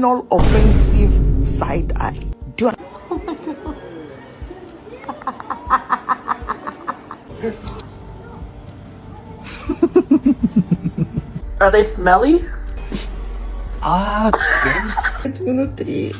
occasional offensive side eye. Do you Are they smelly? Ah, it's 1, 2, 3.